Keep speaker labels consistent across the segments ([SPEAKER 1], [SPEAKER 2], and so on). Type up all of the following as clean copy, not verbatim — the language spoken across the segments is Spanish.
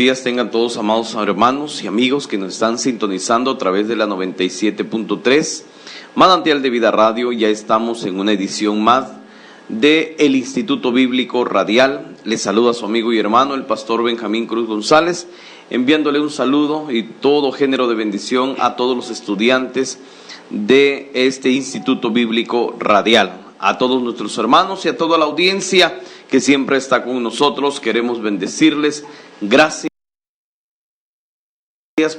[SPEAKER 1] Días tengan todos, amados hermanos y amigos que nos están sintonizando a través de la 97.3 Manantial de Vida Radio. Ya estamos en una edición más de el Instituto Bíblico Radial. Les saluda su amigo y hermano el pastor Benjamín Cruz González, enviándole un saludo y todo género de bendición a todos los estudiantes de este Instituto Bíblico Radial, a todos nuestros hermanos y a toda la audiencia que siempre está con nosotros. Queremos bendecirles. Gracias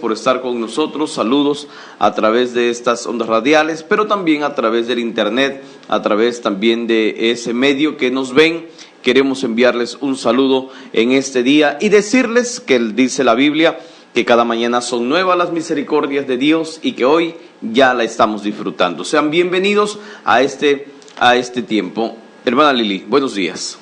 [SPEAKER 1] por estar con nosotros. Saludos a través de estas ondas radiales, pero también a través del internet, a través también de ese medio que nos ven. Queremos enviarles un saludo en este día y decirles que dice la Biblia que cada mañana son nuevas las misericordias de Dios y que hoy ya la estamos disfrutando. Sean bienvenidos a este tiempo. Hermana Lili, buenos días.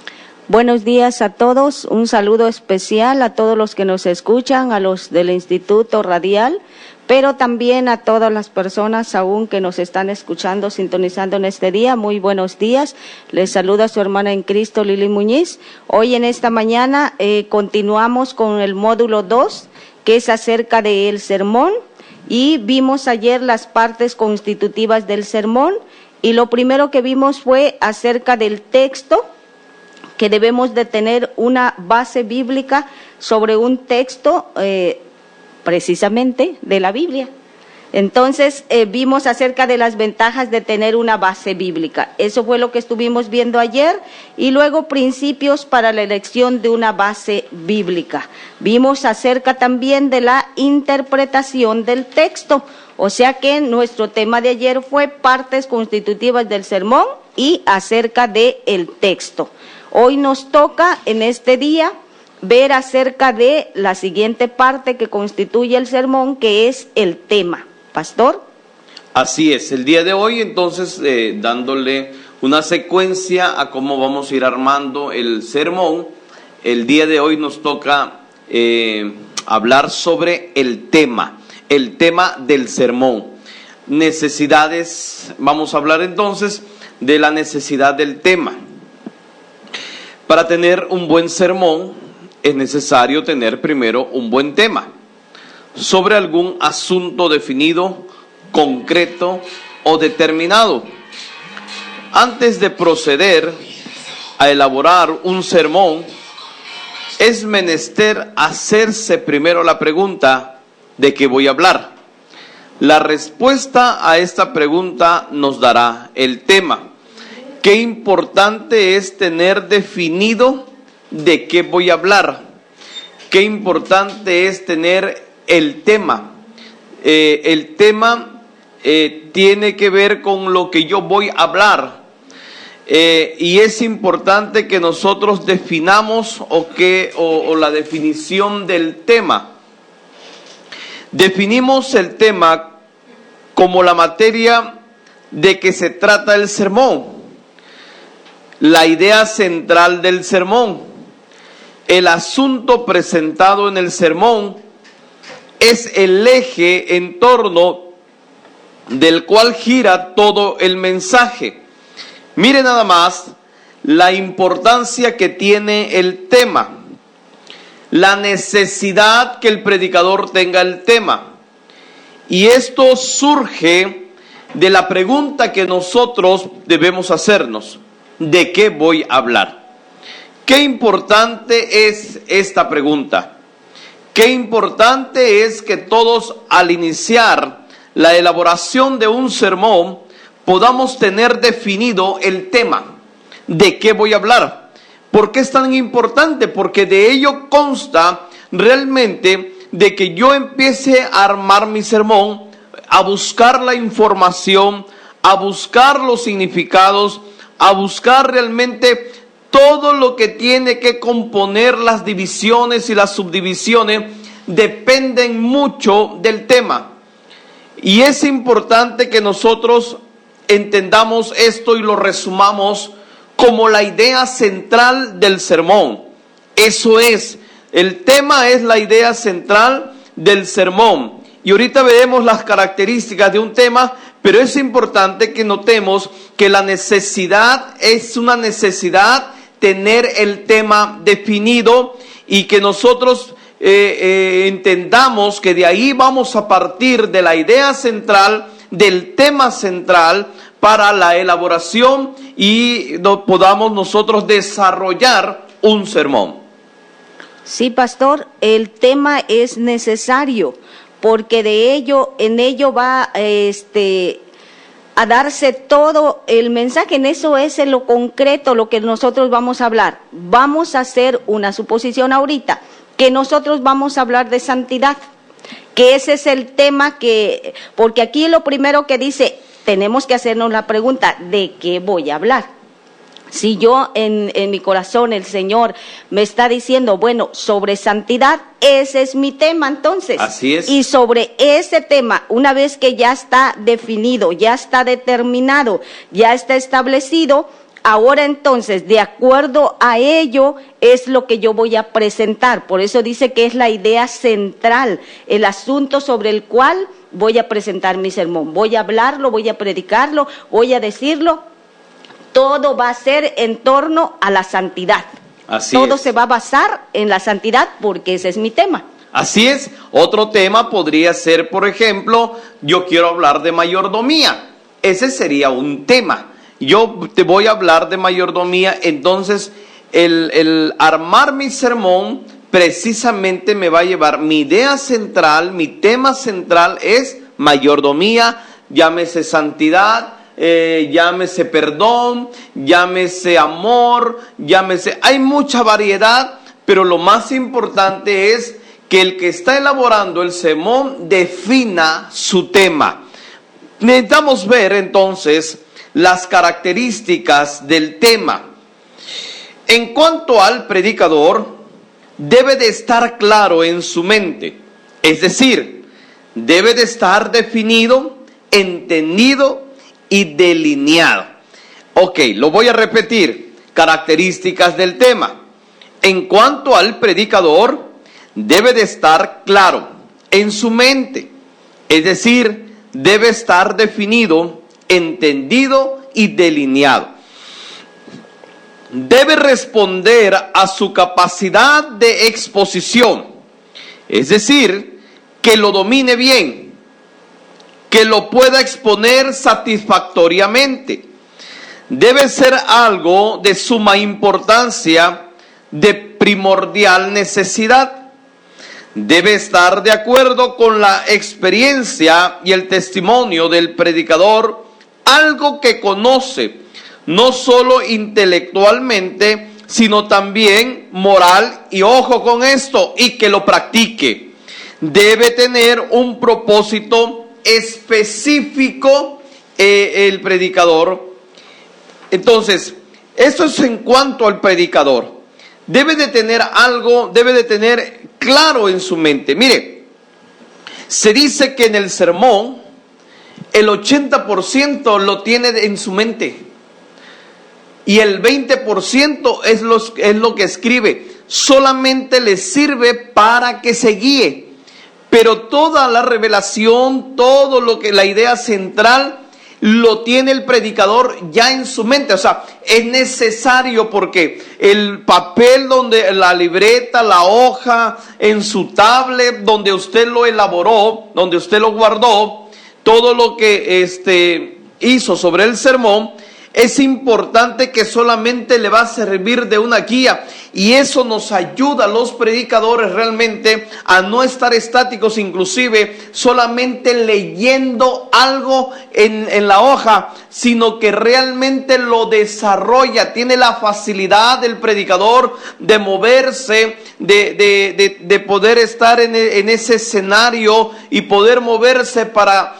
[SPEAKER 2] Buenos días a todos, un saludo especial a todos los que nos escuchan, a los del Instituto Radial, pero también a todas las personas aún que nos están escuchando, sintonizando en este día. Muy buenos días, les saluda su hermana en Cristo, Lili Muñiz. Hoy en esta mañana continuamos con el módulo 2, que es acerca del sermón, y vimos ayer las partes constitutivas del sermón, y lo primero que vimos fue acerca del texto, que debemos de tener una base bíblica sobre un texto precisamente de la Biblia. Entonces vimos acerca de las ventajas de tener una base bíblica. Eso fue lo que estuvimos viendo ayer, y luego principios para la elección de una base bíblica. Vimos acerca también de la interpretación del texto, o sea que nuestro tema de ayer fue partes constitutivas del sermón y acerca del texto. Hoy nos toca en este día ver acerca de la siguiente parte que constituye el sermón, que es el tema. Pastor.
[SPEAKER 1] Así es, el día de hoy entonces dándole una secuencia a cómo vamos a ir armando el sermón. El día de hoy nos toca hablar sobre el tema del sermón. Necesidades, vamos a hablar entonces de la necesidad del tema. Para tener un buen sermón es necesario tener primero un buen tema sobre algún asunto definido, concreto o determinado. Antes de proceder a elaborar un sermón, es menester hacerse primero la pregunta: ¿de qué voy a hablar? La respuesta a esta pregunta nos dará el tema. Qué importante es tener definido de qué voy a hablar. Qué importante es tener el tema. El tema tiene que ver con lo que yo voy a hablar. Y es importante que nosotros definamos o la definición del tema. Definimos el tema como la materia de que se trata el sermón. La idea central del sermón, el asunto presentado en el sermón, es el eje en torno del cual gira todo el mensaje. Mire nada más la importancia que tiene el tema, la necesidad que el predicador tenga el tema. Y esto surge de la pregunta que nosotros debemos hacernos: ¿de qué voy a hablar? Qué importante es esta pregunta. Qué importante es que todos, al iniciar la elaboración de un sermón, podamos tener definido el tema. ¿De qué voy a hablar? ¿Por qué es tan importante? Porque de ello consta realmente de que yo empiece a armar mi sermón, a buscar la información, a buscar los significados, a buscar realmente todo lo que tiene que componer las divisiones y las subdivisiones. Dependen mucho del tema. Y es importante que nosotros entendamos esto y lo resumamos como la idea central del sermón. Eso es, el tema es la idea central del sermón. Y ahorita veremos las características de un tema, pero es importante que notemos que la necesidad es una necesidad tener el tema definido y que nosotros entendamos que de ahí vamos a partir de la idea central, del tema central, para la elaboración y podamos nosotros desarrollar un sermón.
[SPEAKER 2] Sí, pastor, el tema es necesario porque en ello va a darse todo el mensaje. En eso es en lo concreto lo que nosotros vamos a hablar. Vamos a hacer una suposición ahorita, que nosotros vamos a hablar de santidad, que ese es el tema porque aquí lo primero que dice, tenemos que hacernos la pregunta, ¿de qué voy a hablar? Si yo en mi corazón el Señor me está diciendo, bueno, sobre santidad, ese es mi tema entonces.
[SPEAKER 1] Así es.
[SPEAKER 2] Y sobre ese tema, una vez que ya está definido, ya está determinado, ya está establecido, ahora entonces, de acuerdo a ello, es lo que yo voy a presentar. Por eso dice que es la idea central, el asunto sobre el cual voy a presentar mi sermón. Voy a hablarlo, voy a predicarlo, voy a decirlo. Todo va a ser en torno a la santidad. Todo se va a basar en la santidad porque ese es mi tema.
[SPEAKER 1] Así es. Otro tema podría ser, por ejemplo, yo quiero hablar de mayordomía. Ese sería un tema. Yo te voy a hablar de mayordomía, entonces el armar mi sermón precisamente me va a llevar, mi idea central, mi tema central es mayordomía, llámese santidad, llámese perdón, llámese amor, hay mucha variedad, pero lo más importante es que el que está elaborando el sermón defina su tema. Necesitamos ver entonces las características del tema. En cuanto al predicador, debe de estar claro en su mente, es decir, debe de estar definido, entendido y delineado. Ok, lo voy a repetir. Características del tema. En cuanto al predicador, debe de estar claro en su mente, es decir, debe estar definido, entendido y delineado. Debe responder a su capacidad de exposición, es decir, que lo domine bien, que lo pueda exponer satisfactoriamente. Debe ser algo de suma importancia, de primordial necesidad. Debe estar de acuerdo con la experiencia y el testimonio del predicador, algo que conoce, no solo intelectualmente, sino también moral, y ojo con esto, y que lo practique. Debe tener un propósito específico el predicador. Entonces, esto es en cuanto al predicador. Debe de tener algo, debe de tener claro en su mente. Mire, se dice que en el sermón el 80% lo tiene en su mente y el 20% es lo que escribe. Solamente le sirve para que se guíe, pero toda la revelación, todo lo que la idea central lo tiene el predicador ya en su mente. O sea, es necesario porque el papel donde la libreta, la hoja, en su tablet, donde usted lo elaboró, donde usted lo guardó, todo lo que hizo sobre el sermón, es importante que solamente le va a servir de una guía, y eso nos ayuda a los predicadores realmente a no estar estáticos, inclusive solamente leyendo algo en la hoja, sino que realmente lo desarrolla. Tiene la facilidad del predicador de moverse, de poder estar en ese escenario y poder moverse para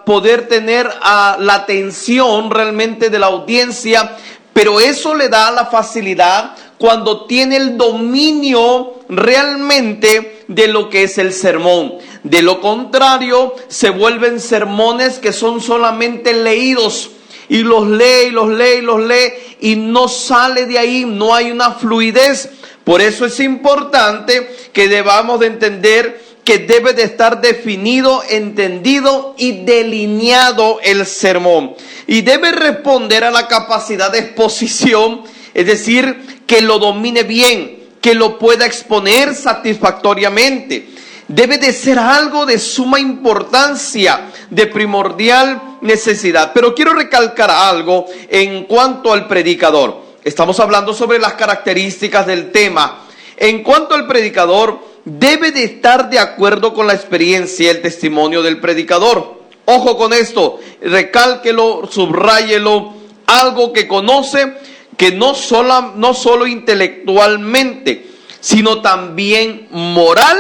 [SPEAKER 1] poder tener la atención realmente de la audiencia, pero eso le da la facilidad cuando tiene el dominio realmente de lo que es el sermón. De lo contrario, se vuelven sermones que son solamente leídos, y los lee, y los lee, y los lee, y no sale de ahí, no hay una fluidez. Por eso es importante que debamos de entender que debe de estar definido, entendido y delineado el sermón. Y debe responder a la capacidad de exposición, es decir, que lo domine bien, que lo pueda exponer satisfactoriamente. Debe de ser algo de suma importancia, de primordial necesidad. Pero quiero recalcar algo en cuanto al predicador. Estamos hablando sobre las características del tema. En cuanto al predicador, debe de estar de acuerdo con la experiencia y el testimonio del predicador. Ojo con esto, recálquelo, subráyelo, algo que conoce, que no solo intelectualmente, sino también moral,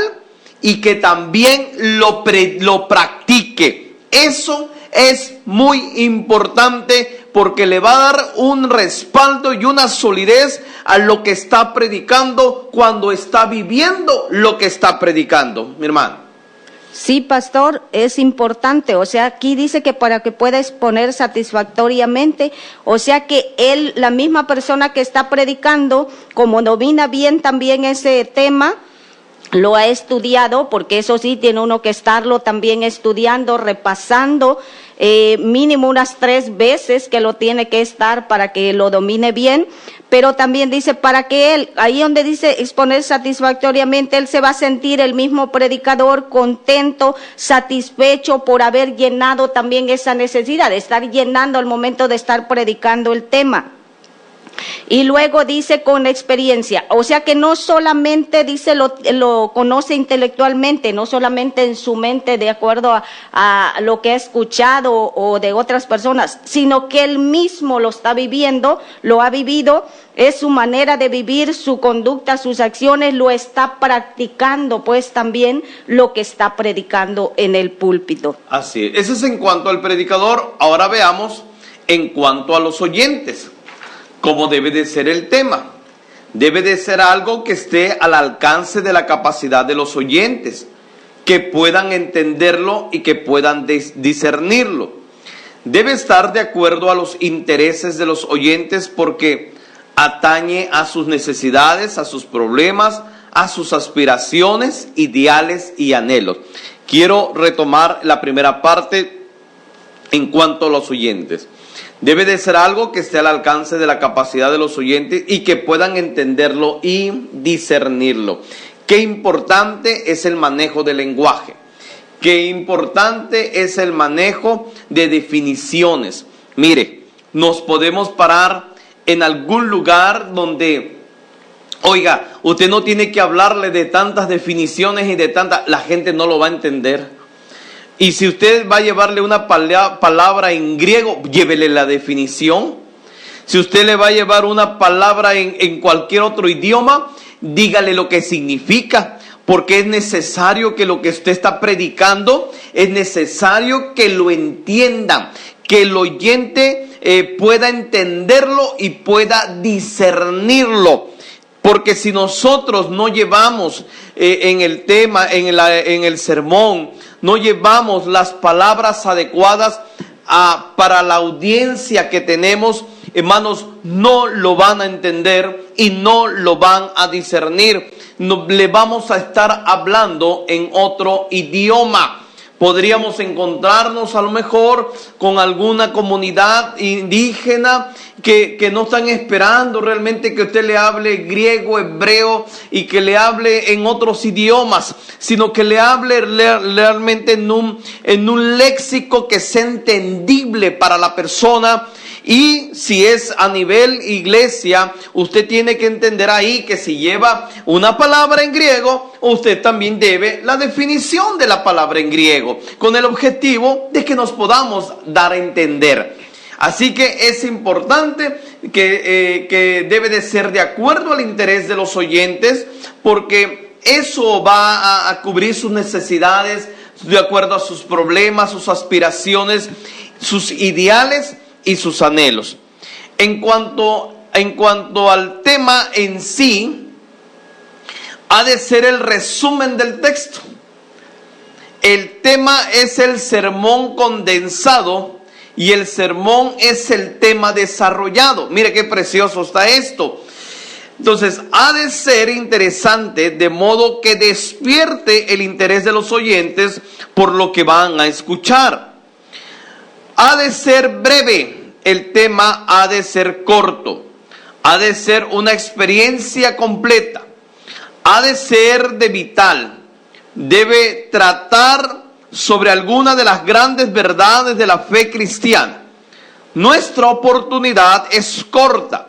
[SPEAKER 1] y que también lo practique. Eso es muy importante porque le va a dar un respaldo y una solidez a lo que está predicando cuando está viviendo lo que está predicando, mi hermano.
[SPEAKER 2] Sí, pastor, es importante, o sea, aquí dice que para que pueda exponer satisfactoriamente, o sea que él, la misma persona que está predicando, como domina bien también ese tema, lo ha estudiado, porque eso sí, tiene uno que estarlo también estudiando, repasando, mínimo unas 3 veces que lo tiene que estar para que lo domine bien, pero también dice para que él, ahí donde dice exponer satisfactoriamente, él se va a sentir el mismo predicador contento, satisfecho por haber llenado también esa necesidad, de estar llenando al momento de estar predicando el tema. Y luego dice con experiencia, o sea que no solamente dice lo conoce intelectualmente, no solamente en su mente de acuerdo a lo que ha escuchado o de otras personas, sino que él mismo lo está viviendo, lo ha vivido, es su manera de vivir, su conducta, sus acciones, lo está practicando pues también lo que está predicando en el púlpito.
[SPEAKER 1] Así es, eso es en cuanto al predicador. Ahora veamos en cuanto a los oyentes. ¿Cómo debe de ser el tema? Debe de ser algo que esté al alcance de la capacidad de los oyentes, que puedan entenderlo y que puedan discernirlo. Debe estar de acuerdo a los intereses de los oyentes porque atañe a sus necesidades, a sus problemas, a sus aspiraciones, ideales y anhelos. Quiero retomar la primera parte en cuanto a los oyentes. Debe de ser algo que esté al alcance de la capacidad de los oyentes y que puedan entenderlo y discernirlo. Qué importante es el manejo del lenguaje. Qué importante es el manejo de definiciones. Mire, nos podemos parar en algún lugar donde, oiga, usted no tiene que hablarle de tantas definiciones y de tantas, la gente no lo va a entender. Y si usted va a llevarle una palabra en griego, llévele la definición. Si usted le va a llevar una palabra en cualquier otro idioma, dígale lo que significa. Porque es necesario que lo que usted está predicando, es necesario que lo entiendan. Que el oyente pueda entenderlo y pueda discernirlo. Porque si nosotros no llevamos en el tema, en el sermón, no llevamos las palabras adecuadas para la audiencia que tenemos, hermanos, no lo van a entender y no lo van a discernir. No, le vamos a estar hablando en otro idioma. Podríamos encontrarnos a lo mejor con alguna comunidad indígena que no están esperando realmente que usted le hable griego, hebreo y que le hable en otros idiomas, sino que le hable realmente en un léxico que sea entendible para la persona. Y si es a nivel iglesia, usted tiene que entender ahí que si lleva una palabra en griego, usted también debe la definición de la palabra en griego, con el objetivo de que nos podamos dar a entender. Así que es importante que debe de ser de acuerdo al interés de los oyentes, porque eso va a cubrir sus necesidades, de acuerdo a sus problemas, sus aspiraciones, sus ideales y sus anhelos. En cuanto al tema en sí, ha de ser el resumen del texto. El tema es el sermón condensado y el sermón es el tema desarrollado. Mire qué precioso está esto. Entonces, ha de ser interesante de modo que despierte el interés de los oyentes por lo que van a escuchar. Ha de ser breve, el tema ha de ser corto, ha de ser una experiencia completa. ha de ser de vital, debe tratar sobre alguna de las grandes verdades de la fe cristiana. Nuestra oportunidad es corta,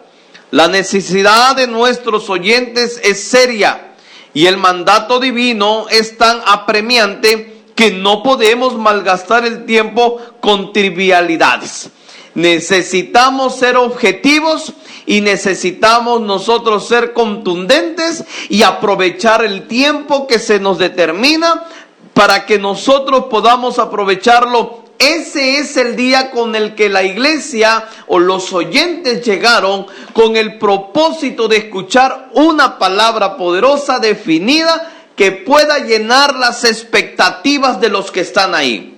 [SPEAKER 1] la necesidad de nuestros oyentes es seria y el mandato divino es tan apremiante que no podemos malgastar el tiempo con trivialidades. Necesitamos ser objetivos y necesitamos nosotros ser contundentes y aprovechar el tiempo que se nos determina para que nosotros podamos aprovecharlo. Ese es el día con el que la iglesia o los oyentes llegaron con el propósito de escuchar una palabra poderosa, definida, que pueda llenar las expectativas de los que están ahí.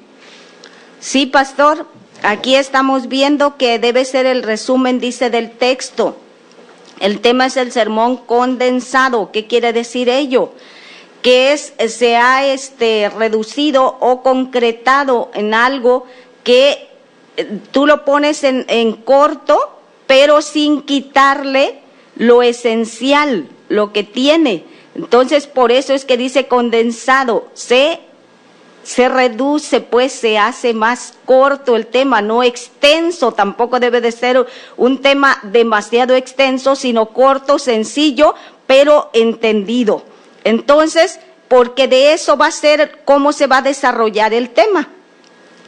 [SPEAKER 2] Sí, pastor, aquí estamos viendo que debe ser el resumen, dice, del texto. El tema es el sermón condensado. ¿Qué quiere decir ello? Que se ha reducido o concretado en algo que tú lo pones en corto, pero sin quitarle lo esencial, lo que tiene. Entonces, por eso es que dice condensado, se reduce, pues se hace más corto el tema, no extenso, tampoco debe de ser un tema demasiado extenso, sino corto, sencillo, pero entendido. Entonces, porque de eso va a ser cómo se va a desarrollar el tema.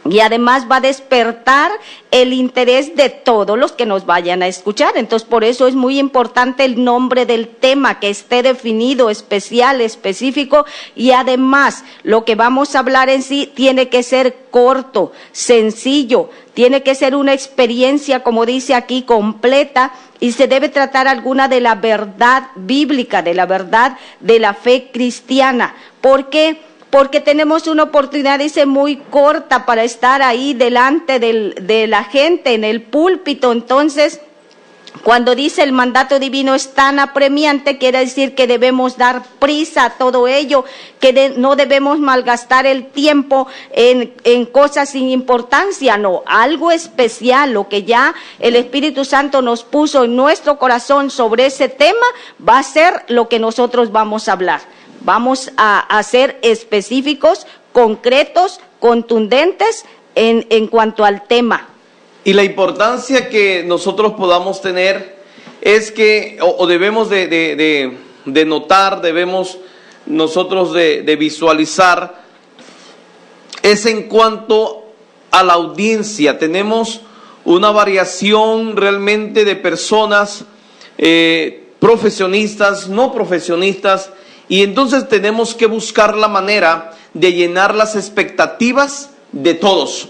[SPEAKER 2] Y además va a despertar el interés de todos los que nos vayan a escuchar. Entonces, por eso es muy importante el nombre del tema, que esté definido, especial, específico, y además lo que vamos a hablar en sí tiene que ser corto, sencillo, tiene que ser una experiencia, como dice aquí, completa, y se debe tratar alguna de la verdad bíblica, de la verdad de la fe cristiana. ¿Por qué? Porque tenemos una oportunidad, dice, muy corta para estar ahí delante de la gente, en el púlpito. Entonces, cuando dice el mandato divino es tan apremiante, quiere decir que debemos dar prisa a todo ello, que no debemos malgastar el tiempo en cosas sin importancia, no, algo especial, lo que ya el Espíritu Santo nos puso en nuestro corazón sobre ese tema, va a ser lo que nosotros vamos a hablar. Vamos a ser específicos, concretos, contundentes en cuanto al tema.
[SPEAKER 1] Y la importancia que nosotros podamos tener es que, o debemos de notar, debemos nosotros de visualizar, es en cuanto a la audiencia. Tenemos una variación realmente de personas, profesionistas, no profesionistas, y entonces tenemos que buscar la manera de llenar las expectativas de todos,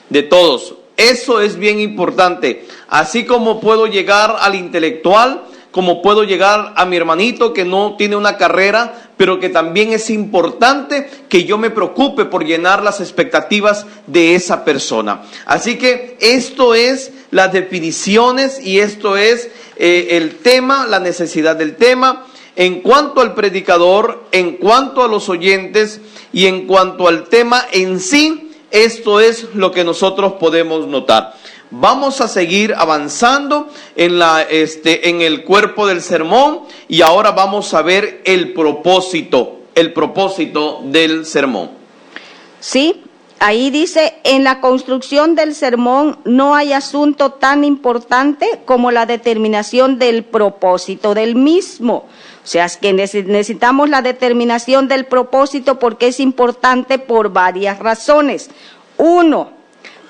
[SPEAKER 1] de todos. Eso es bien importante. Así como puedo llegar al intelectual, como puedo llegar a mi hermanito que no tiene una carrera, pero que también es importante que yo me preocupe por llenar las expectativas de esa persona. Así que esto es las definiciones y esto es el tema, la necesidad del tema. En cuanto al predicador, en cuanto a los oyentes y en cuanto al tema en sí, esto es lo que nosotros podemos notar. Vamos a seguir avanzando en el cuerpo del sermón y ahora vamos a ver el propósito del sermón.
[SPEAKER 2] Sí, ahí dice, en la construcción del sermón no hay asunto tan importante como la determinación del propósito del mismo. O sea, es que necesitamos la determinación del propósito porque es importante por varias razones. Uno,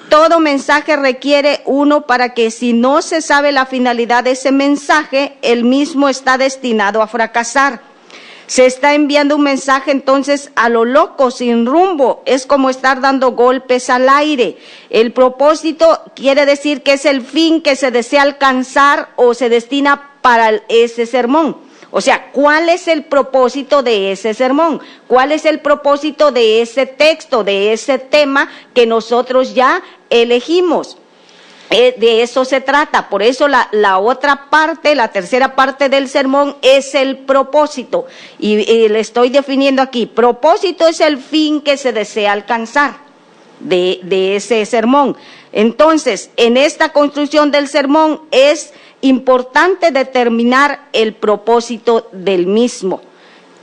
[SPEAKER 2] todo mensaje requiere uno para que si no se sabe la finalidad de ese mensaje, el mismo está destinado a fracasar. Se está enviando un mensaje entonces a lo loco, sin rumbo. Es como estar dando golpes al aire. El propósito quiere decir que es el fin que se desea alcanzar o se destina para ese sermón. O sea, ¿cuál es el propósito de ese sermón? ¿Cuál es el propósito de ese texto, de ese tema que nosotros ya elegimos? De eso se trata. Por eso la otra parte, la tercera parte del sermón es el propósito. Y le estoy definiendo aquí. Propósito es el fin que se desea alcanzar de ese sermón. Entonces, en esta construcción del sermón es importante determinar el propósito del mismo.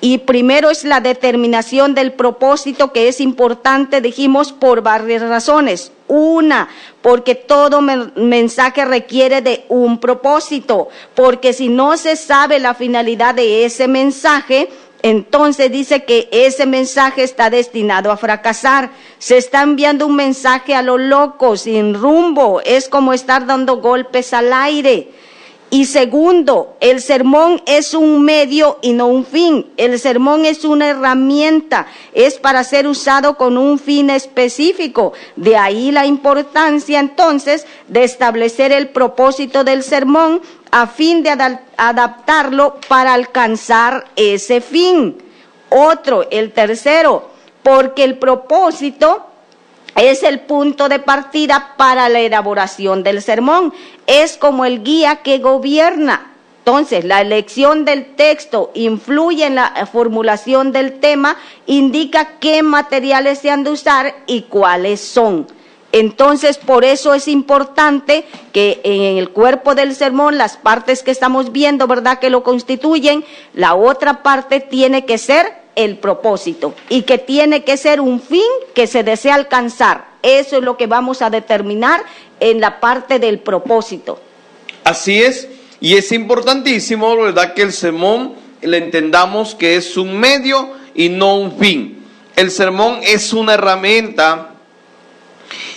[SPEAKER 2] Y primero es la determinación del propósito, que es importante, dijimos, por varias razones. Una, porque todo mensaje requiere de un propósito, porque si no se sabe la finalidad de ese mensaje, entonces dice que ese mensaje está destinado a fracasar. Se está enviando un mensaje a lo loco, sin rumbo, es como estar dando golpes al aire. Y segundo, el sermón es un medio y no un fin. El sermón es una herramienta, es para ser usado con un fin específico. De ahí la importancia entonces de establecer el propósito del sermón a fin de adaptarlo para alcanzar ese fin. El tercero, porque el propósito es el punto de partida para la elaboración del sermón. Es como el guía que gobierna. Entonces, la elección del texto influye en la formulación del tema, indica qué materiales se han de usar y cuáles son. Entonces, por eso es importante que en el cuerpo del sermón, las partes que estamos viendo, ¿verdad?, que lo constituyen, la otra parte tiene que ser el propósito, y que tiene que ser un fin que se desea alcanzar. Eso es lo que vamos a determinar en la parte del propósito.
[SPEAKER 1] Así es, y es importantísimo, ¿verdad?, que el sermón le entendamos que es un medio y no un fin. El sermón es una herramienta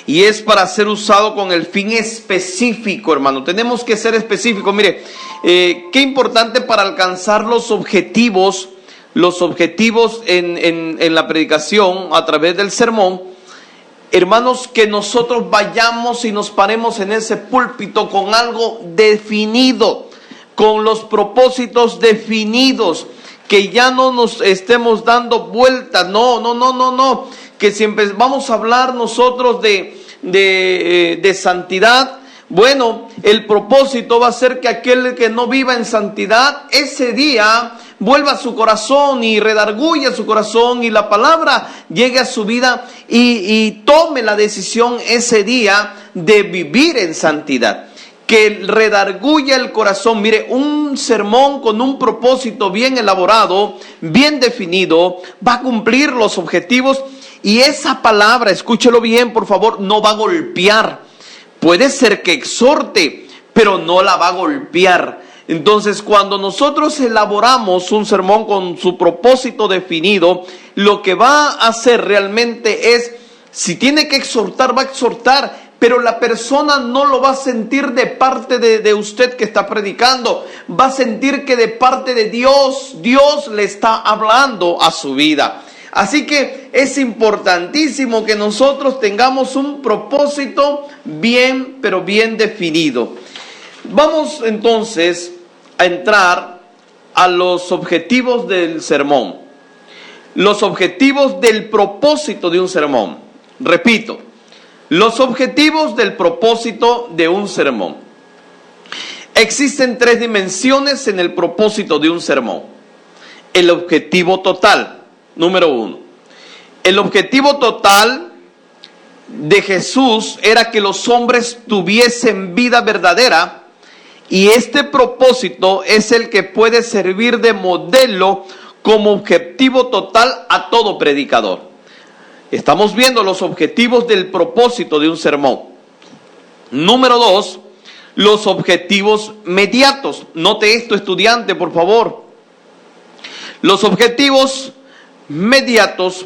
[SPEAKER 1] y es para ser usado con el fin específico, hermano. Tenemos que ser específicos. Mire, qué importante para alcanzar los objetivos en la predicación a través del sermón, hermanos, que nosotros vayamos y nos paremos en ese púlpito con algo definido, con los propósitos definidos, que ya no nos estemos dando vueltas, no, que siempre vamos a hablar nosotros de santidad. Bueno, el propósito va a ser que aquel que no viva en santidad, ese día vuelva a su corazón y redarguya su corazón y la palabra llegue a su vida y tome la decisión ese día de vivir en santidad. Que redarguya el corazón. Mire, un sermón con un propósito bien elaborado, bien definido, va a cumplir los objetivos, y esa palabra, escúchelo bien, por favor, no va a golpear. Puede ser que exhorte, pero no la va a golpear. Entonces, cuando nosotros elaboramos un sermón con su propósito definido, lo que va a hacer realmente es, si tiene que exhortar, va a exhortar, pero la persona no lo va a sentir de parte de usted que está predicando. Va a sentir que de parte de Dios le está hablando a su vida. Así que es importantísimo que nosotros tengamos un propósito bien, pero bien definido. Vamos entonces a entrar a los objetivos del sermón. Los objetivos del propósito de un sermón. Repito, los objetivos del propósito de un sermón. Existen 3 dimensiones en el propósito de un sermón. El objetivo total. Número 1, el objetivo total de Jesús era que los hombres tuviesen vida verdadera, y este propósito es el que puede servir de modelo como objetivo total a todo predicador. Estamos viendo los objetivos del propósito de un sermón. Número 2, los objetivos mediatos. Note esto, estudiante, por favor. Los objetivos mediatos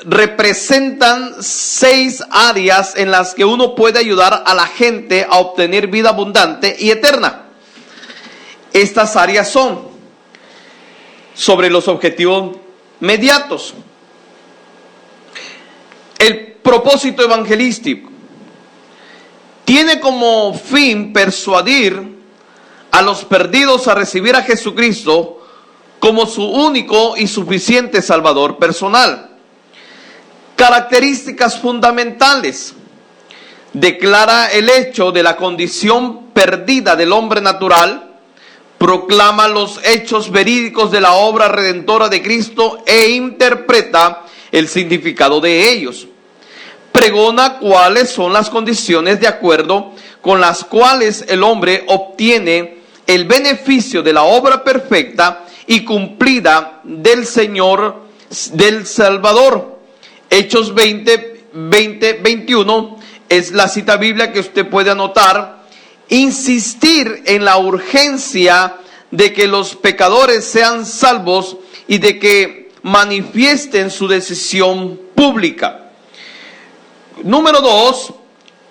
[SPEAKER 1] representan 6 áreas en las que uno puede ayudar a la gente a obtener vida abundante y eterna. Estas áreas son sobre los objetivos mediatos: el propósito evangelístico tiene como fin persuadir a los perdidos a recibir a Jesucristo como su único y suficiente Salvador personal. Características fundamentales: declara el hecho de la condición perdida del hombre natural, proclama los hechos verídicos de la obra redentora de Cristo e interpreta el significado de ellos. Pregona cuáles son las condiciones de acuerdo con las cuales el hombre obtiene el beneficio de la obra perfecta y cumplida del Señor, del Salvador. Hechos 21 es la cita bíblica que usted puede anotar. Insistir en la urgencia de que los pecadores sean salvos y de que manifiesten su decisión pública. Número 2,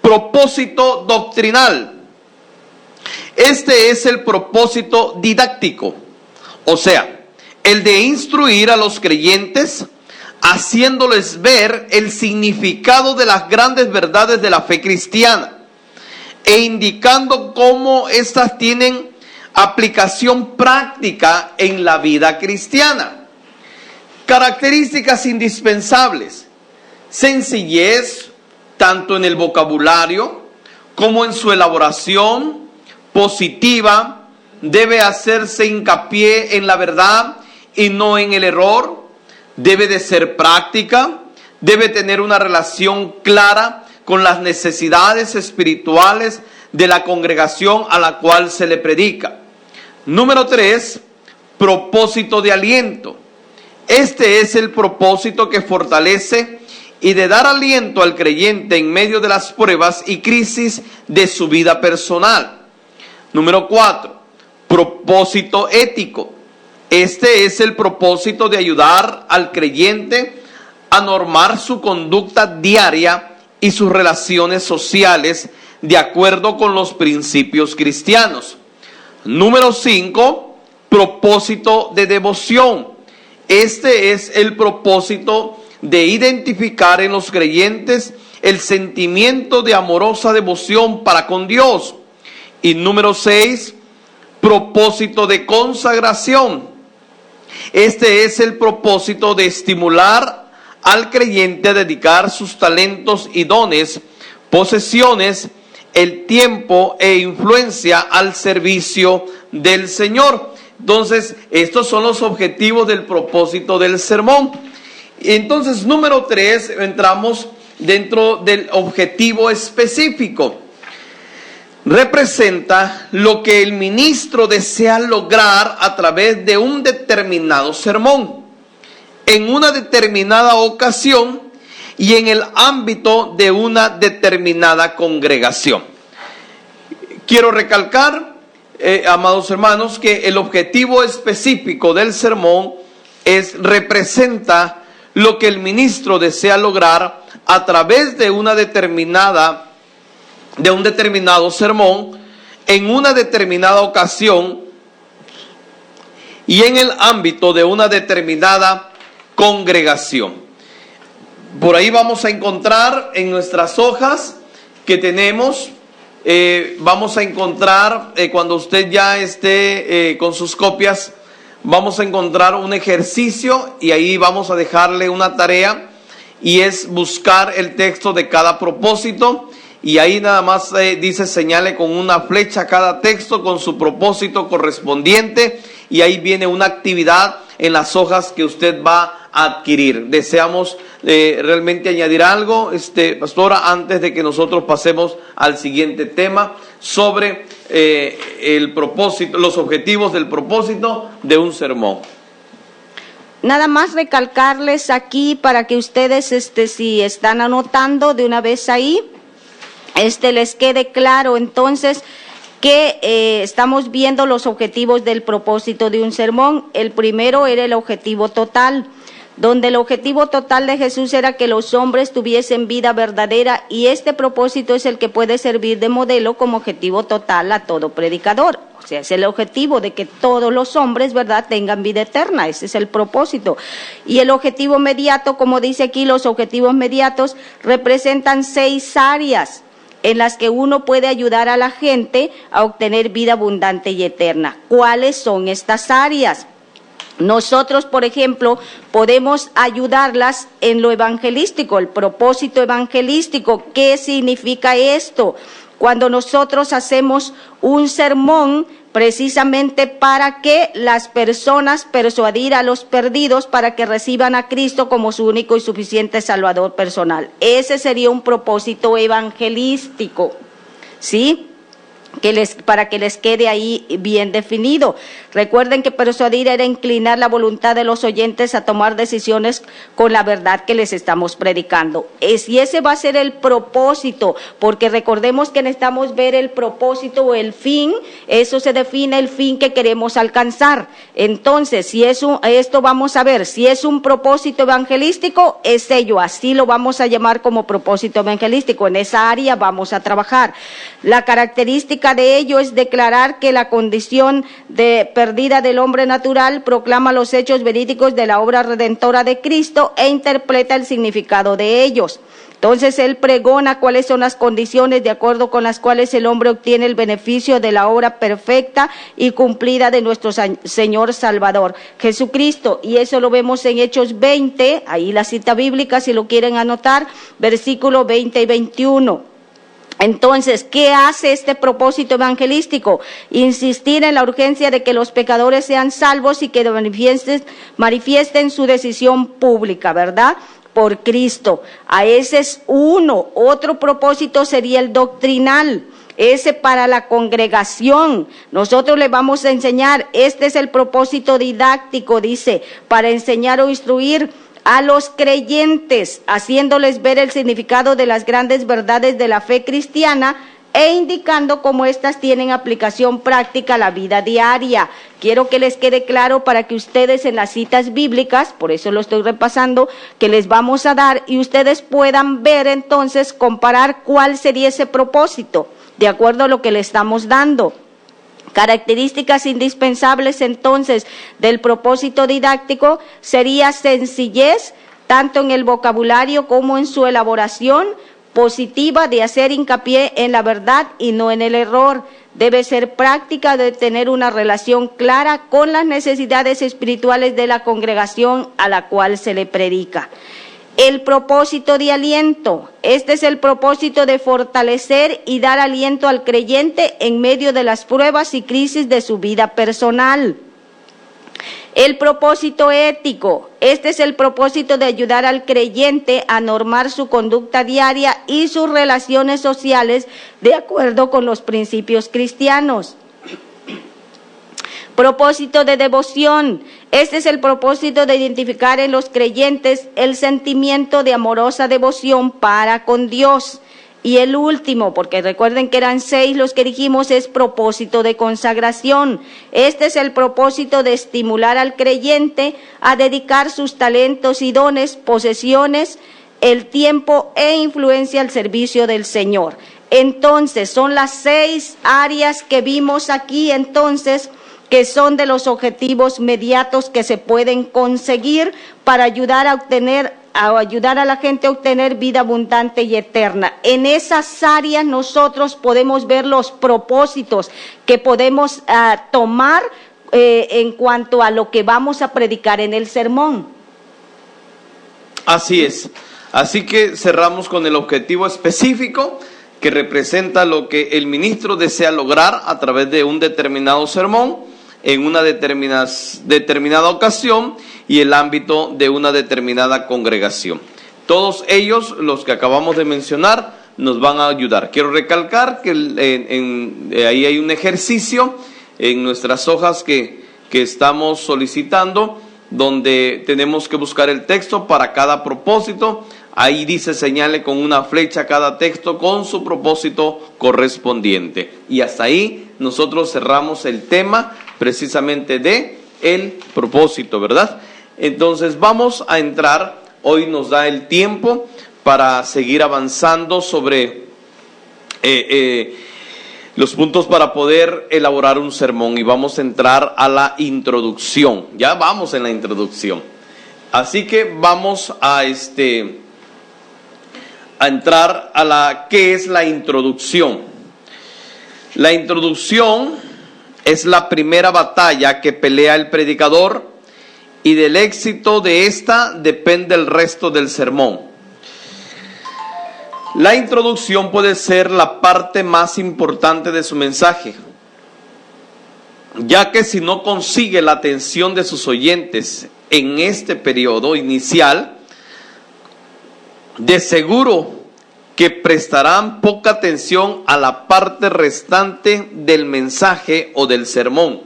[SPEAKER 1] propósito doctrinal. Este es el propósito didáctico, o sea, el de instruir a los creyentes, haciéndoles ver el significado de las grandes verdades de la fe cristiana e indicando cómo éstas tienen aplicación práctica en la vida cristiana. Características indispensables: sencillez, tanto en el vocabulario como en su elaboración positiva. Debe hacerse hincapié en la verdad y no en el error. Debe de ser práctica, debe tener una relación clara con las necesidades espirituales de la congregación a la cual se le predica. Número 3, propósito de aliento. Este es el propósito que fortalece y de dar aliento al creyente en medio de las pruebas y crisis de su vida personal. Número 4, propósito ético. Este es el propósito de ayudar al creyente a normar su conducta diaria y sus relaciones sociales de acuerdo con los principios cristianos. Número 5, propósito de devoción. Este es el propósito de identificar en los creyentes el sentimiento de amorosa devoción para con Dios. Y número 6, propósito de consagración. Este es el propósito de estimular al creyente a dedicar sus talentos y dones, posesiones, el tiempo e influencia al servicio del Señor. Entonces, estos son los objetivos del propósito del sermón. Entonces, número 3, entramos dentro del objetivo específico. Representa lo que el ministro desea lograr a través de un determinado sermón, en una determinada ocasión y en el ámbito de una determinada congregación. Quiero recalcar, amados hermanos, que el objetivo específico del sermón representa lo que el ministro desea lograr a través de un determinado sermón, en una determinada ocasión y en el ámbito de una determinada congregación. Por ahí vamos a encontrar en nuestras hojas que tenemos, vamos a encontrar, cuando usted ya esté con sus copias, vamos a encontrar un ejercicio y ahí vamos a dejarle una tarea, y es buscar el texto de cada propósito. Y ahí nada más dice: señale con una flecha cada texto con su propósito correspondiente, y ahí viene una actividad en las hojas que usted va a adquirir. Deseamos realmente añadir algo, pastora, antes de que nosotros pasemos al siguiente tema sobre el propósito, los objetivos del propósito de un sermón.
[SPEAKER 2] Nada más recalcarles aquí para que ustedes, si están anotando de una vez ahí, les quede claro entonces que estamos viendo los objetivos del propósito de un sermón. El primero era el objetivo total, donde el objetivo total de Jesús era que los hombres tuviesen vida verdadera, y este propósito es el que puede servir de modelo como objetivo total a todo predicador. O sea, es el objetivo de que todos los hombres, ¿verdad?, tengan vida eterna. Ese es el propósito. Y el objetivo mediato, como dice aquí, los objetivos mediatos representan 6 áreas en las que uno puede ayudar a la gente a obtener vida abundante y eterna. ¿Cuáles son estas áreas? Nosotros, por ejemplo, podemos ayudarlas en lo evangelístico, el propósito evangelístico. ¿Qué significa esto? Cuando nosotros hacemos un sermón precisamente para que las personas, persuadir a los perdidos para que reciban a Cristo como su único y suficiente Salvador personal. Ese sería un propósito evangelístico, ¿sí? para que les quede ahí bien definido. Recuerden que persuadir era inclinar la voluntad de los oyentes a tomar decisiones con la verdad que les estamos predicando. Y ese va a ser el propósito, porque recordemos que necesitamos ver el propósito o el fin, eso se define el fin que queremos alcanzar. Entonces, si esto vamos a ver, si es un propósito evangelístico, es ello, así lo vamos a llamar como propósito evangelístico, en esa área vamos a trabajar. La característica de ello es declarar que la condición de perdida del hombre natural proclama los hechos verídicos de la obra redentora de Cristo e interpreta el significado de ellos. Entonces él pregona cuáles son las condiciones de acuerdo con las cuales el hombre obtiene el beneficio de la obra perfecta y cumplida de nuestro Señor Salvador Jesucristo, y eso lo vemos en Hechos 20, ahí la cita bíblica si lo quieren anotar, versículos 20 y 21. Entonces, ¿qué hace este propósito evangelístico? Insistir en la urgencia de que los pecadores sean salvos y que manifiesten su decisión pública, ¿verdad?, por Cristo. A ese es uno. Otro propósito sería el doctrinal. Ese para la congregación. Nosotros le vamos a enseñar, este es el propósito didáctico, dice, para enseñar o instruir a los creyentes, haciéndoles ver el significado de las grandes verdades de la fe cristiana e indicando cómo éstas tienen aplicación práctica a la vida diaria. Quiero que les quede claro para que ustedes en las citas bíblicas, por eso lo estoy repasando, que les vamos a dar y ustedes puedan ver entonces, comparar cuál sería ese propósito, de acuerdo a lo que le estamos dando. Características indispensables entonces del propósito didáctico sería sencillez, tanto en el vocabulario como en su elaboración, positiva de hacer hincapié en la verdad y no en el error. Debe ser práctica de tener una relación clara con las necesidades espirituales de la congregación a la cual se le predica. El propósito de aliento, este es el propósito de fortalecer y dar aliento al creyente en medio de las pruebas y crisis de su vida personal. El propósito ético, este es el propósito de ayudar al creyente a normar su conducta diaria y sus relaciones sociales de acuerdo con los principios cristianos. Propósito de devoción, este es el propósito de identificar en los creyentes el sentimiento de amorosa devoción para con Dios. Y el último, porque recuerden que eran 6 los que dijimos, es propósito de consagración. Este es el propósito de estimular al creyente a dedicar sus talentos y dones, posesiones, el tiempo e influencia al servicio del Señor. Entonces, son las 6 áreas que vimos aquí, entonces, que son de los objetivos inmediatos que se pueden conseguir para ayudar a la gente a obtener vida abundante y eterna. En esas áreas nosotros podemos ver los propósitos que podemos tomar en cuanto a lo que vamos a predicar en el sermón.
[SPEAKER 1] Así es. Así que cerramos con el objetivo específico que representa lo que el ministro desea lograr a través de un determinado sermón, en una determinada ocasión y el ámbito de una determinada congregación. Todos ellos, los que acabamos de mencionar, nos van a ayudar. Quiero recalcar que ahí hay un ejercicio en nuestras hojas que estamos solicitando, donde tenemos que buscar el texto para cada propósito. Ahí dice, señale con una flecha cada texto con su propósito correspondiente. Y hasta ahí nosotros cerramos el tema precisamente de el propósito, ¿verdad? Entonces vamos a entrar, hoy nos da el tiempo para seguir avanzando sobre los puntos para poder elaborar un sermón, y vamos a entrar a la introducción. Ya vamos en la introducción. Así que vamos a entrar a la ¿qué es la introducción? La introducción es la primera batalla que pelea el predicador, y del éxito de esta depende el resto del sermón. La introducción puede ser la parte más importante de su mensaje, ya que si no consigue la atención de sus oyentes en este periodo inicial, de seguro que prestarán poca atención a la parte restante del mensaje o del sermón.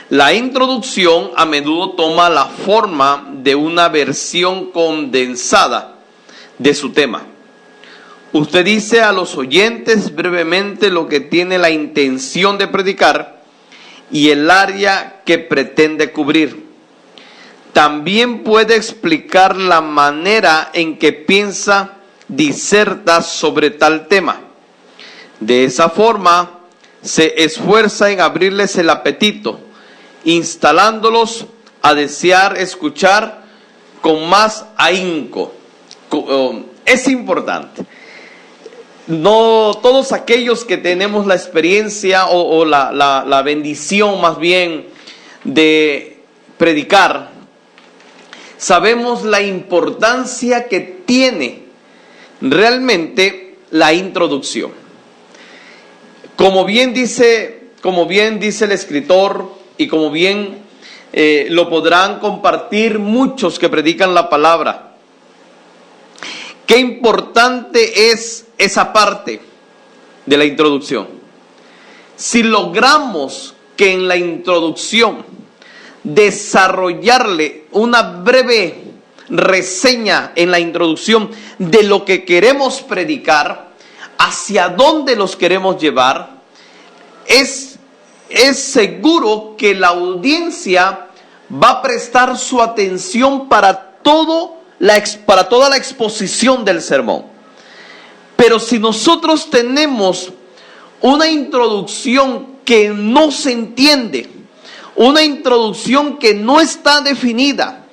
[SPEAKER 1] La introducción a menudo toma la forma de una versión condensada de su tema. Usted dice a los oyentes brevemente lo que tiene la intención de predicar y el área que pretende cubrir. También puede explicar la manera en que piensa, diserta sobre tal tema. De esa forma, se esfuerza en abrirles el apetito, instalándolos a desear escuchar con más ahínco. Es importante. No todos aquellos que tenemos la experiencia o la bendición más bien de predicar, sabemos la importancia que tiene realmente la introducción. Como bien dice el escritor y como bien lo podrán compartir muchos que predican la palabra, qué importante es esa parte de la introducción. Si logramos que en la introducción desarrollarle una breve reseña en la introducción de lo que queremos predicar, hacia dónde los queremos llevar, es seguro que la audiencia va a prestar su atención para toda la exposición del sermón. Pero si nosotros tenemos una introducción que no se entiende, una introducción que no está definida,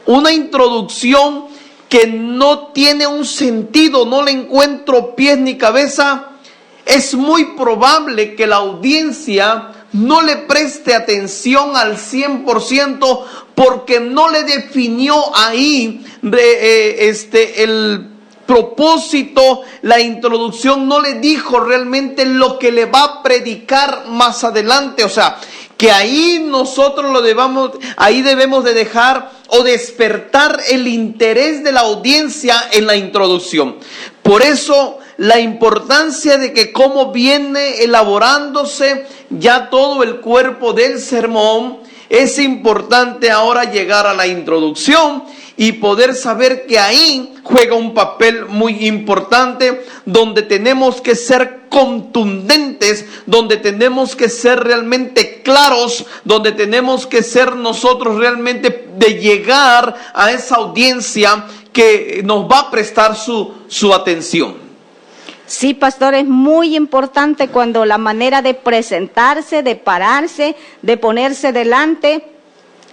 [SPEAKER 1] una introducción que no tiene un sentido, no le encuentro pies ni cabeza, es muy probable que la audiencia no le preste atención al 100% porque no le definió ahí el propósito, la introducción no le dijo realmente lo que le va a predicar más adelante. O sea, que ahí nosotros debemos de dejar o despertar el interés de la audiencia en la introducción. Por eso la importancia de que cómo viene elaborándose ya todo el cuerpo del sermón, es importante ahora llegar a la introducción y poder saber que ahí juega un papel muy importante, donde tenemos que ser contundentes, donde tenemos que ser realmente claros, donde tenemos que ser nosotros realmente de llegar a esa audiencia que nos va a prestar su atención.
[SPEAKER 2] Sí, pastor, es muy importante cuando la manera de presentarse, de pararse, de ponerse delante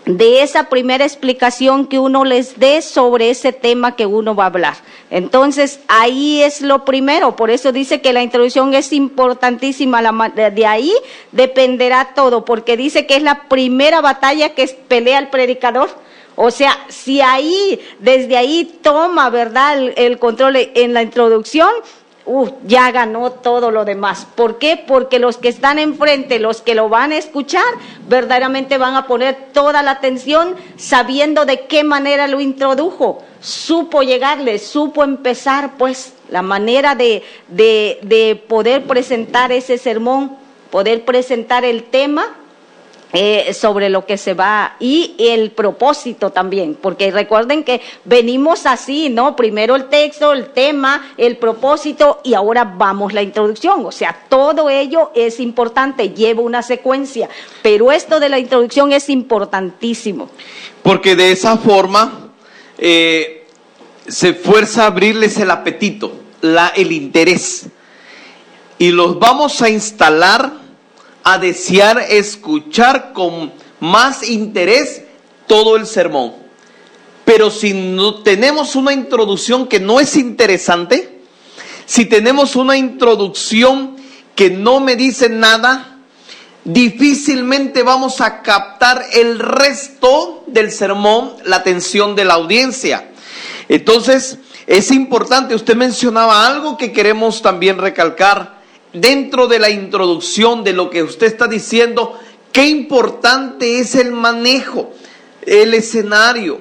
[SPEAKER 2] de esa primera explicación que uno les dé sobre ese tema que uno va a hablar. Entonces, ahí es lo primero, por eso dice que la introducción es importantísima, de ahí dependerá todo, porque dice que es la primera batalla que pelea el predicador. O sea, si desde ahí toma, ¿verdad?, el control en la introducción, ya ganó todo lo demás. ¿Por qué? Porque los que están enfrente, los que lo van a escuchar, verdaderamente van a poner toda la atención sabiendo de qué manera lo introdujo. Supo llegarle, supo empezar, pues, la manera de poder presentar ese sermón, poder presentar el tema sobre lo que se va, y el propósito también, porque recuerden que venimos así, ¿no? Primero el texto, el tema, el propósito, y ahora vamos la introducción. O sea, todo ello es importante, lleva una secuencia, pero esto de la introducción es importantísimo.
[SPEAKER 1] Porque de esa forma se fuerza a abrirles el apetito, el interés, y los vamos a instalar a desear escuchar con más interés todo el sermón. Pero si no tenemos una introducción que no es interesante, si tenemos una introducción que no me dice nada, difícilmente vamos a captar el resto del sermón, la atención de la audiencia. Entonces, es importante, usted mencionaba algo que queremos también recalcar. Dentro de la introducción de lo que usted está diciendo, qué importante es el manejo, el escenario,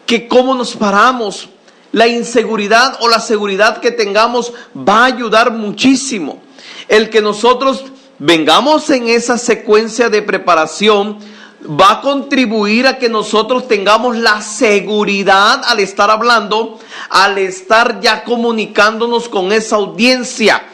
[SPEAKER 1] que cómo nos paramos, la inseguridad o la seguridad que tengamos va a ayudar muchísimo. El que nosotros vengamos en esa secuencia de preparación va a contribuir a que nosotros tengamos la seguridad al estar hablando, al estar ya comunicándonos con esa audiencia,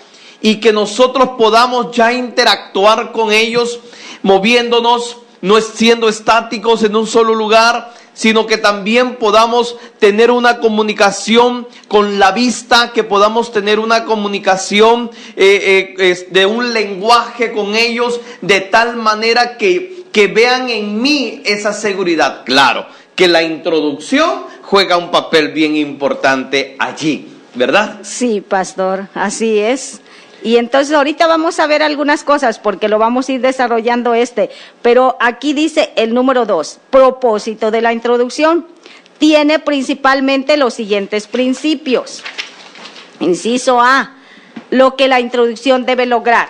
[SPEAKER 1] y que nosotros podamos ya interactuar con ellos, moviéndonos, no siendo estáticos en un solo lugar, sino que también podamos tener una comunicación con la vista, que podamos tener una comunicación de un lenguaje con ellos, de tal manera que vean en mí esa seguridad. Claro, que la introducción juega un papel bien importante allí, ¿verdad?
[SPEAKER 2] Sí, pastor, así es. Y entonces ahorita vamos a ver algunas cosas porque lo vamos a ir desarrollando pero aquí dice el número 2, propósito de la introducción. Tiene principalmente los siguientes principios. Inciso A, lo que la introducción debe lograr.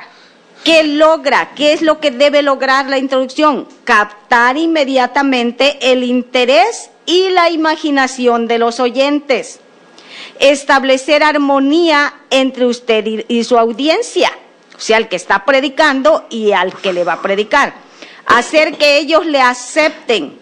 [SPEAKER 2] ¿Qué logra? ¿Qué es lo que debe lograr la introducción? Captar inmediatamente el interés y la imaginación de los oyentes. Establecer armonía entre usted y su audiencia, o sea, al que está predicando y al que le va a predicar. Hacer que ellos le acepten.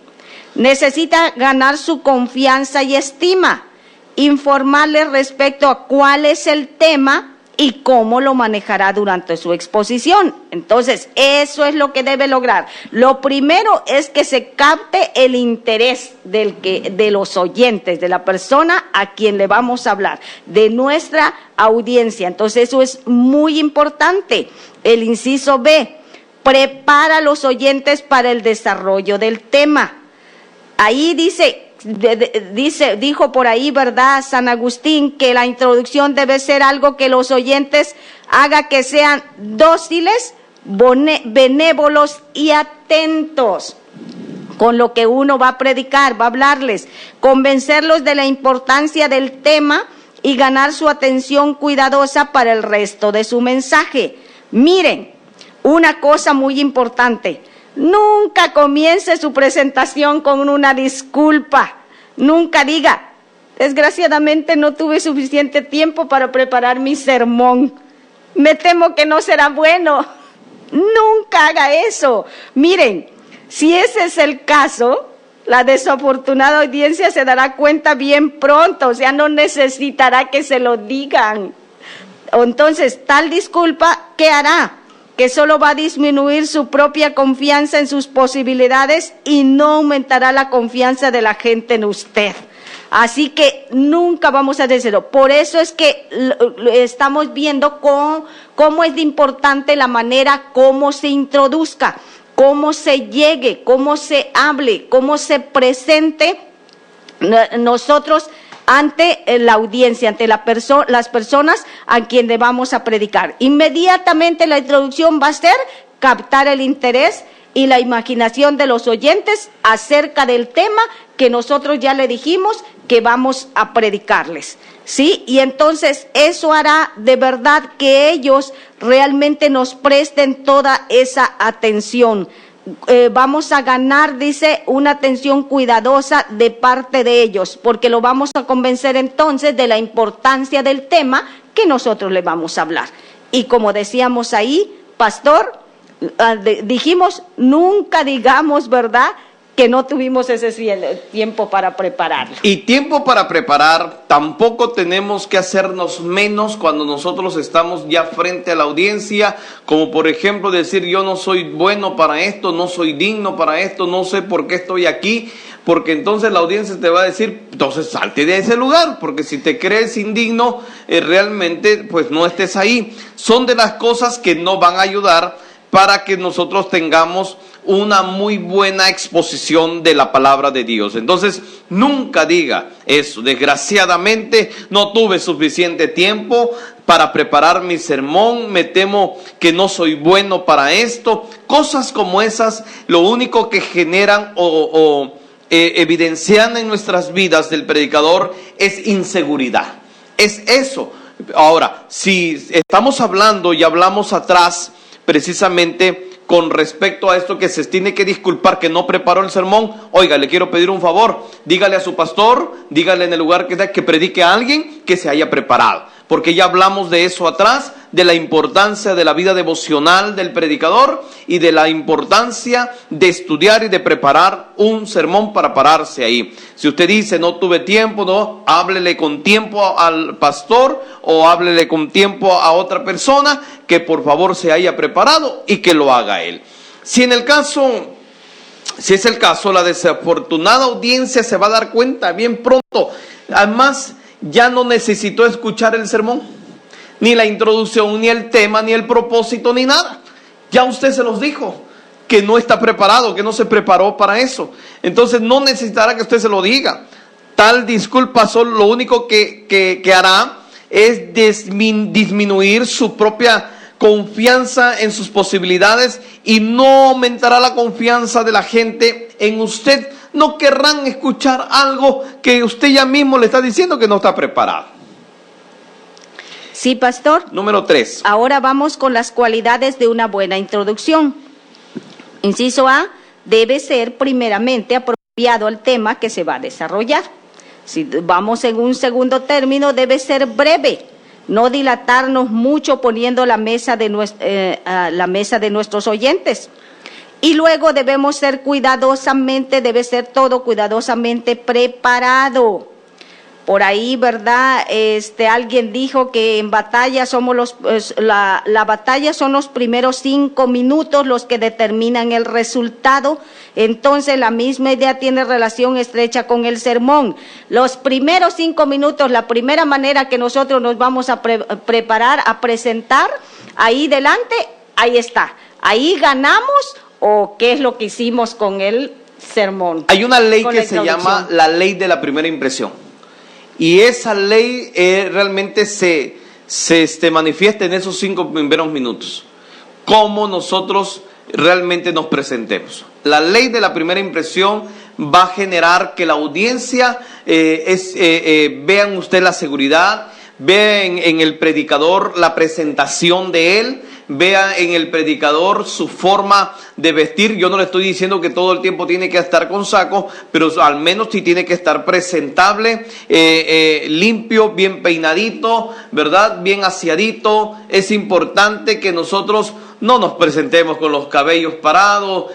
[SPEAKER 2] Necesita ganar su confianza y estima. Informarles respecto a cuál es el tema y cómo lo manejará durante su exposición. Entonces, eso es lo que debe lograr. Lo primero es que se capte el interés de los oyentes, de la persona a quien le vamos a hablar, de nuestra audiencia. Entonces, eso es muy importante. El inciso B, prepara a los oyentes para el desarrollo del tema. Ahí dijo por ahí, ¿verdad?, San Agustín, que la introducción debe ser algo que los oyentes haga que sean dóciles, benévolos y atentos con lo que uno va a predicar, va a hablarles, convencerlos de la importancia del tema y ganar su atención cuidadosa para el resto de su mensaje. Miren, una cosa muy importante. Nunca comience su presentación con una disculpa. Nunca diga, desgraciadamente no tuve suficiente tiempo para preparar mi sermón. Me temo que no será bueno. Nunca haga eso. Miren, si ese es el caso, la desafortunada audiencia se dará cuenta bien pronto, o sea, no necesitará que se lo digan. Entonces, tal disculpa, ¿qué hará? Que solo va a disminuir su propia confianza en sus posibilidades y no aumentará la confianza de la gente en usted. Así que nunca vamos a decirlo. Por eso es que estamos viendo cómo es de importante la manera como se introduzca, cómo se llegue, cómo se hable, cómo se presente nosotros ante la audiencia, ante las personas a quien le vamos a predicar. Inmediatamente la introducción va a ser captar el interés y la imaginación de los oyentes acerca del tema que nosotros ya le dijimos que vamos a predicarles, ¿sí? Y entonces eso hará de verdad que ellos realmente nos presten toda esa atención. Vamos a ganar, dice, una atención cuidadosa de parte de ellos, porque lo vamos a convencer entonces de la importancia del tema que nosotros le vamos a hablar. Y como decíamos ahí, pastor, dijimos, nunca digamos, ¿verdad?, que no tuvimos ese tiempo para prepararlo.
[SPEAKER 1] Y tiempo para preparar, tampoco tenemos que hacernos menos cuando nosotros estamos ya frente a la audiencia, como por ejemplo decir, yo no soy bueno para esto, no soy digno para esto, no sé por qué estoy aquí, porque entonces la audiencia te va a decir, entonces salte de ese lugar, porque si te crees indigno, realmente pues no estés ahí. Son de las cosas que no van a ayudar para que nosotros tengamos una muy buena exposición de la palabra de Dios. Entonces, nunca diga eso. Desgraciadamente, no tuve suficiente tiempo para preparar mi sermón. Me temo que no soy bueno para esto. Cosas como esas, lo único que generan evidencian en nuestras vidas del predicador es inseguridad. Es eso. Ahora, si estamos hablando y hablamos atrás, precisamente con respecto a esto, que se tiene que disculpar que no preparó el sermón, oiga, le quiero pedir un favor, dígale a su pastor, dígale en el lugar que predique a alguien que se haya preparado, porque ya hablamos de eso atrás, de la importancia de la vida devocional del predicador y de la importancia de estudiar y de preparar un sermón para pararse ahí. Si usted dice no tuve tiempo, no, háblele con tiempo al pastor o háblele con tiempo a otra persona que por favor se haya preparado y que lo haga él. Si es el caso, la desafortunada audiencia se va a dar cuenta bien pronto. Además, ya no necesitó escuchar el sermón, ni la introducción, ni el tema, ni el propósito, ni nada. Ya usted se los dijo, que no está preparado, que no se preparó para eso. Entonces no necesitará que usted se lo diga. Tal disculpa solo lo único que hará es disminuir su propia confianza en sus posibilidades y no aumentará la confianza de la gente en usted. No querrán escuchar algo que usted ya mismo le está diciendo que no está preparado.
[SPEAKER 2] Sí, pastor.
[SPEAKER 1] Número 3.
[SPEAKER 2] Ahora vamos con las cualidades de una buena introducción. Inciso A, debe ser primeramente apropiado al tema que se va a desarrollar. Si vamos en un segundo término, debe ser breve, no dilatarnos mucho poniendo la mesa de nuestros oyentes. Y luego debe ser todo cuidadosamente preparado. Por ahí, ¿verdad? Alguien dijo que en batalla la batalla son los primeros 5 minutos los que determinan el resultado. Entonces, la misma idea tiene relación estrecha con el sermón. Los primeros 5 minutos, la primera manera que nosotros nos vamos a preparar, a presentar, ahí delante, ahí está. Ahí ganamos, o qué es lo que hicimos con el sermón.
[SPEAKER 1] Hay una ley que se llama la ley de la primera impresión. Y esa ley realmente se manifiesta en esos 5 primeros minutos. Cómo nosotros realmente nos presentemos. La ley de la primera impresión va a generar que la audiencia vean usted la seguridad, vean en el predicador la presentación de él, vea en el predicador su forma de vestir. Yo no le estoy diciendo que todo el tiempo tiene que estar con saco, pero al menos sí tiene que estar presentable, limpio, bien peinadito, ¿verdad? Bien aseadito. Es importante que nosotros no nos presentemos con los cabellos parados,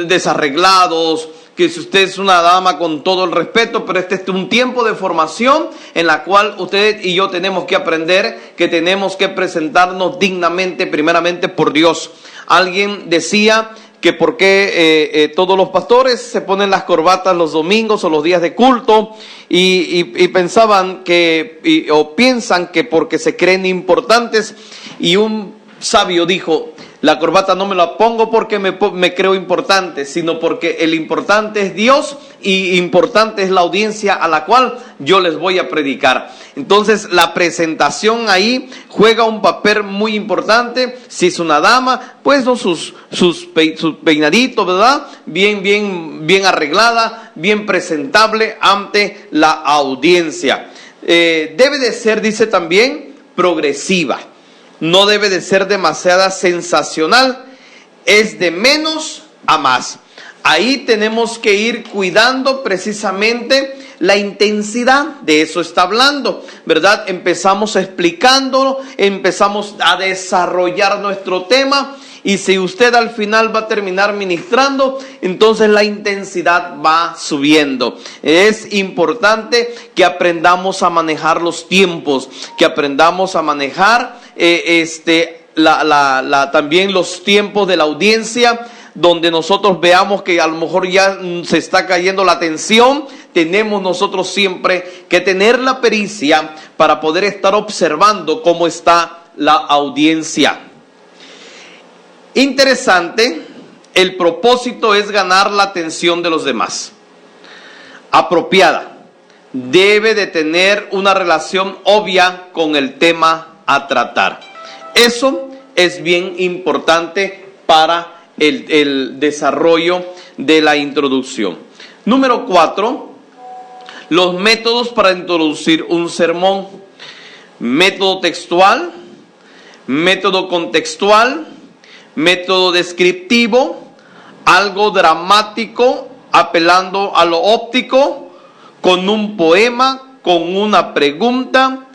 [SPEAKER 1] desarreglados, que si usted es una dama, con todo el respeto, pero este es un tiempo de formación en la cual usted y yo tenemos que aprender que tenemos que presentarnos dignamente, primeramente por Dios. Alguien decía que por qué todos los pastores se ponen las corbatas los domingos o los días de culto y pensaban o piensan que porque se creen importantes, y un sabio dijo: la corbata no me la pongo porque me creo importante, sino porque el importante es Dios y importante es la audiencia a la cual yo les voy a predicar. Entonces la presentación ahí juega un papel muy importante. Si es una dama, pues no, sus peinaditos, ¿verdad? Bien arreglada, bien presentable ante la audiencia. Debe de ser, dice también, progresiva. No debe de ser demasiada sensacional, es de menos a más. Ahí tenemos que ir cuidando precisamente la intensidad, de eso está hablando, ¿verdad? Empezamos explicándolo, empezamos a desarrollar nuestro tema, y si usted al final va a terminar ministrando, entonces la intensidad va subiendo. Es importante que aprendamos a manejar los tiempos, que aprendamos a manejar también los tiempos de la audiencia, donde nosotros veamos que a lo mejor ya se está cayendo la atención. Tenemos nosotros siempre que tener la pericia para poder estar observando cómo está la audiencia. Interesante, el propósito es ganar la atención de los demás. Apropiada, debe de tener una relación obvia con el tema a tratar. Eso es bien importante para el desarrollo de la introducción. Número 4, los métodos para introducir un sermón. Método textual, método contextual, método descriptivo, algo dramático, apelando a lo óptico, con un poema, con una pregunta,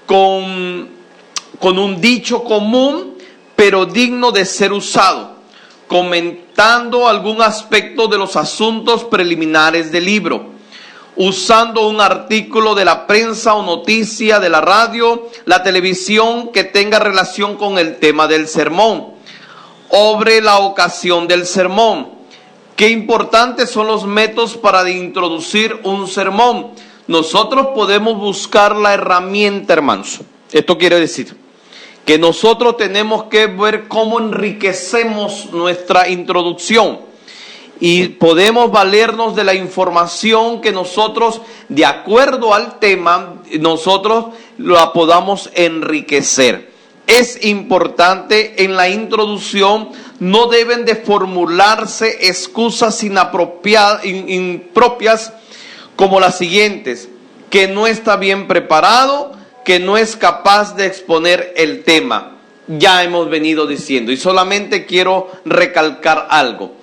[SPEAKER 1] con un dicho común, pero digno de ser usado, comentando algún aspecto de los asuntos preliminares del libro, usando un artículo de la prensa o noticia de la radio, la televisión que tenga relación con el tema del sermón, sobre la ocasión del sermón. Qué importantes son los métodos para introducir un sermón. Nosotros podemos buscar la herramienta, hermanos. Esto quiere decir que nosotros tenemos que ver cómo enriquecemos nuestra introducción y podemos valernos de la información que nosotros, de acuerdo al tema, nosotros la podamos enriquecer. Es importante en la introducción, no deben de formularse excusas impropias como las siguientes: que no está bien preparado, que no es capaz de exponer el tema. Ya hemos venido diciendo, y solamente quiero recalcar algo.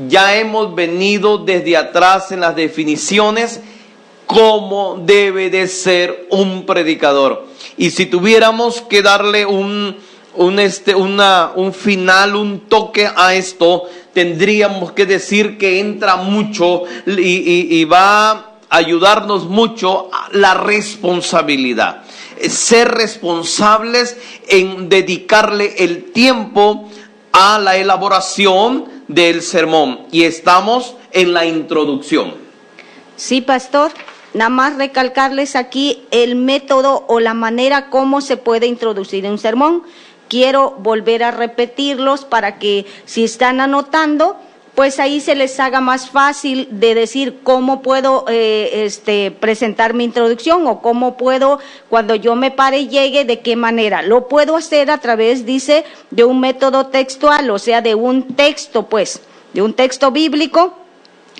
[SPEAKER 1] Ya hemos venido desde atrás en las definiciones cómo debe de ser un predicador. Y si tuviéramos que darle un final, un toque a esto, tendríamos que decir que entra mucho y va a ayudarnos mucho la responsabilidad. Ser responsables en dedicarle el tiempo a la elaboración del sermón. Y estamos en la introducción.
[SPEAKER 2] Sí, pastor. Nada más recalcarles aquí el método o la manera como se puede introducir un sermón. Quiero volver a repetirlos para que, si están anotando, pues ahí se les haga más fácil de decir cómo puedo presentar mi introducción, o cómo puedo, cuando yo me pare y llegue, de qué manera. Lo puedo hacer a través, dice, de un método textual, o sea, de un texto, pues, de un texto bíblico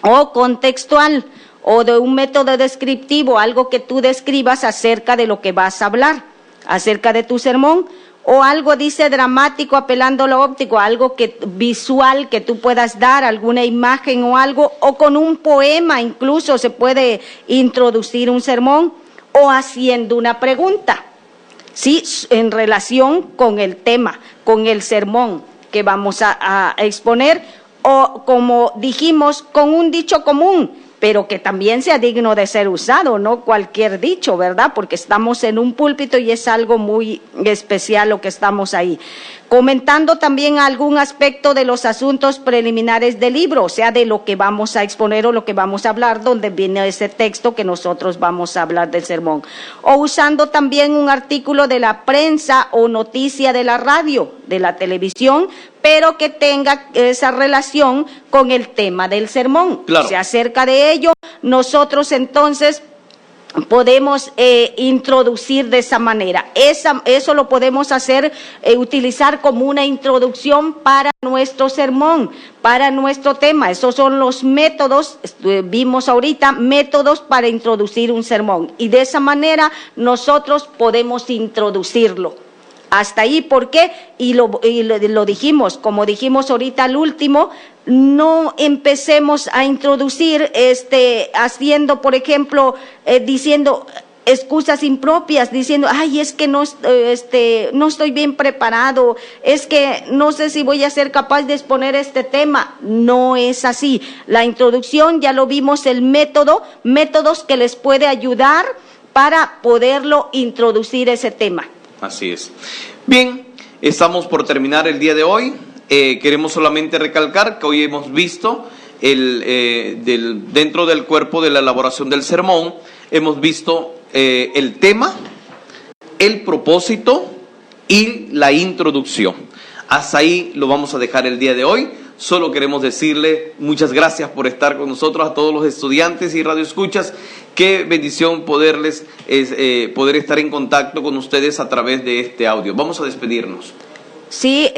[SPEAKER 2] o contextual, o de un método descriptivo, algo que tú describas acerca de lo que vas a hablar, acerca de tu sermón, o algo, dice, dramático, apelando a lo óptico, algo que visual que tú puedas dar, alguna imagen o algo, o con un poema incluso se puede introducir un sermón, o haciendo una pregunta, ¿sí?, en relación con el tema, con el sermón que vamos a exponer, o como dijimos, con un dicho común, pero que también sea digno de ser usado, no cualquier dicho, ¿verdad? Porque estamos en un púlpito y es algo muy especial lo que estamos ahí. Comentando también algún aspecto de los asuntos preliminares del libro, o sea, de lo que vamos a exponer o lo que vamos a hablar, donde viene ese texto que nosotros vamos a hablar del sermón. O usando también un artículo de la prensa o noticia de la radio, de la televisión, pero que tenga esa relación con el tema del sermón.
[SPEAKER 1] Claro.
[SPEAKER 2] O sea, acerca de ello, nosotros entonces podemos introducir de esa manera. Eso lo podemos hacer, utilizar como una introducción para nuestro sermón, para nuestro tema. Esos son los métodos, vimos ahorita, métodos para introducir un sermón. Y de esa manera nosotros podemos introducirlo. Hasta ahí, ¿por qué? Y lo dijimos, como dijimos ahorita al último, no empecemos a introducir haciendo, por ejemplo, diciendo excusas impropias, diciendo, ay, es que no estoy bien preparado, es que no sé si voy a ser capaz de exponer este tema. No es así. La introducción, ya lo vimos, el métodos que les puede ayudar para poderlo introducir ese tema.
[SPEAKER 1] Así es. Bien, estamos por terminar el día de hoy. Queremos solamente recalcar que hoy hemos visto dentro del cuerpo de la elaboración del sermón, hemos visto el tema, el propósito y la introducción. Hasta ahí lo vamos a dejar el día de hoy. Solo queremos decirle muchas gracias por estar con nosotros, a todos los estudiantes y radioescuchas. Qué bendición poder estar en contacto con ustedes a través de este audio. Vamos a despedirnos.
[SPEAKER 2] Sí,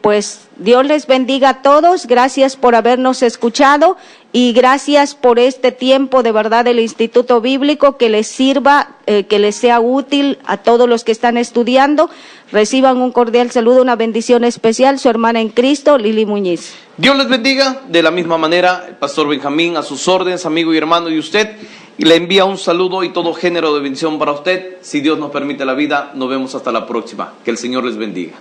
[SPEAKER 2] pues Dios les bendiga a todos. Gracias por habernos escuchado y gracias por este tiempo de verdad del Instituto Bíblico, que les sirva, que les sea útil a todos los que están estudiando. Reciban un cordial saludo, una bendición especial. Su hermana en Cristo, Lili Muñiz.
[SPEAKER 1] Dios les bendiga. De la misma manera, el pastor Benjamín, a sus órdenes, amigo y hermano, y usted, y le envía un saludo y todo género de bendición para usted. Si Dios nos permite la vida, nos vemos hasta la próxima. Que el Señor les bendiga.